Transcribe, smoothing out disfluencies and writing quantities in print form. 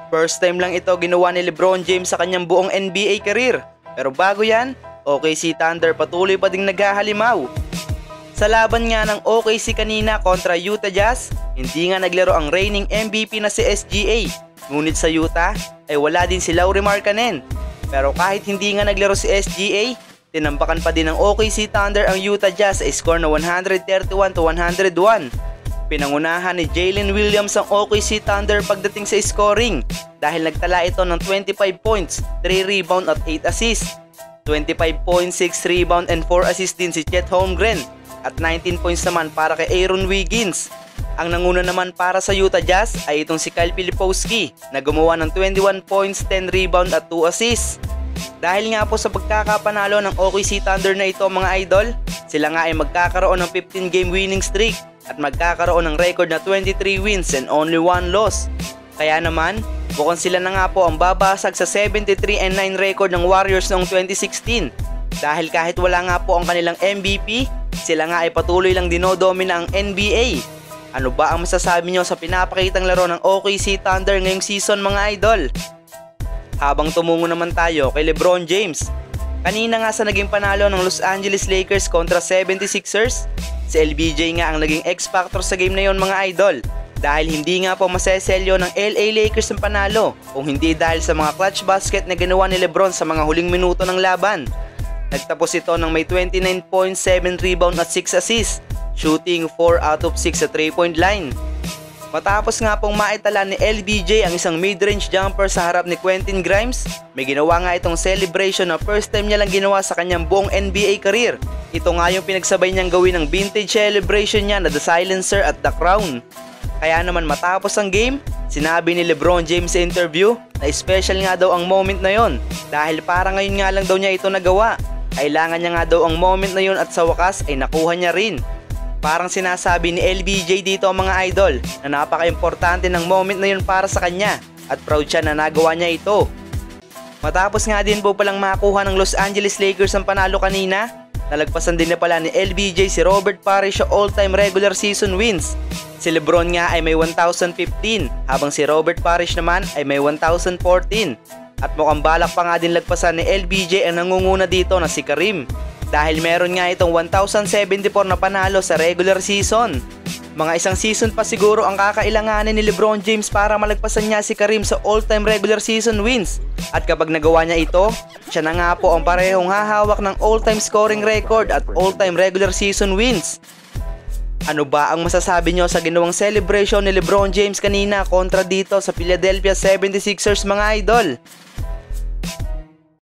First time lang ito ginawa ni LeBron James sa kanyang buong NBA career. Pero bago yan, OKC Thunder patuloy pa ding naghahalimaw. Sa laban nga ng OKC kanina kontra Utah Jazz, hindi nga naglaro ang reigning MVP na si SGA. Ngunit sa Utah ay wala din si Lauri Markkanen. Pero kahit hindi nga naglaro si SGA, tinampakan pa din ng OKC Thunder ang Utah Jazz sa score na 131-101. Pinangunahan ni Jalen Williams ang OKC Thunder pagdating sa scoring dahil nagtala ito ng 25 points, 3 rebound at 8 assists. 25 points, 6 rebound and 4 assists din si Chet Holmgren at 19 points naman para kay Aaron Wiggins. Ang nanguna naman para sa Utah Jazz ay itong si Kyle Filipowski na gumawa ng 21 points, 10 rebound at 2 assists. Dahil nga po sa pagkakapanalo ng OKC Thunder na ito mga idol, sila nga ay magkakaroon ng 15 game winning streak at magkakaroon ng record na 23 wins and only 1 loss. Kaya naman, mukhang sila na nga po ang babasag sa 73-9 record ng Warriors noong 2016. Dahil kahit wala nga po ang kanilang MVP, sila nga ay patuloy lang dinodomina ang NBA. Ano ba ang masasabi nyo sa pinapakitang laro ng OKC Thunder ngayong season mga idol? Habang tumungo naman tayo kay LeBron James. Kanina nga sa naging panalo ng Los Angeles Lakers kontra 76ers, si LBJ nga ang naging X-Factor sa game na yon mga idol. Dahil hindi nga po maseselyo ng LA Lakers ang panalo kung hindi dahil sa mga clutch basket na ginawa ni LeBron sa mga huling minuto ng laban. Nagtapos ito ng may 29 points, 7 rebound at 6 assists, shooting 4 out of 6 sa 3-point line. Matapos nga pong maitala ni LBJ ang isang mid-range jumper sa harap ni Quentin Grimes, may ginawa nga itong celebration na first time niya lang ginawa sa kanyang buong NBA career. Ito nga yung pinagsabay niyang gawin ng vintage celebration niya na The Silencer at The Crown. Kaya naman matapos ang game, sinabi ni LeBron James sa interview na special nga daw ang moment na yon dahil para ngayon nga lang daw niya ito nagawa. Kailangan niya nga daw ang moment na yon at sa wakas ay nakuha niya rin. Parang sinasabi ni LBJ dito mga idol na napaka-importante ng moment na yun para sa kanya at proud siya na nagawa niya ito. Matapos nga din po palang makuha ng Los Angeles Lakers ang panalo kanina, nalagpasan din na pala ni LBJ si Robert Parrish sa all-time regular season wins. Si LeBron nga ay may 1,015 habang si Robert Parrish naman ay may 1,014. At mukhang balak pa nga din lagpasan ni LBJ ang nangunguna dito na si Kareem dahil meron nga itong 1,074 na panalo sa regular season. Mga isang season pa siguro ang kakailanganin ni LeBron James para malagpasan niya si Kareem sa all-time regular season wins. At kapag nagawa niya ito, siya na nga po ang parehong hahawak ng all-time scoring record at all-time regular season wins. Ano ba ang masasabi nyo sa ginawang celebration ni LeBron James kanina kontra dito sa Philadelphia 76ers mga idol?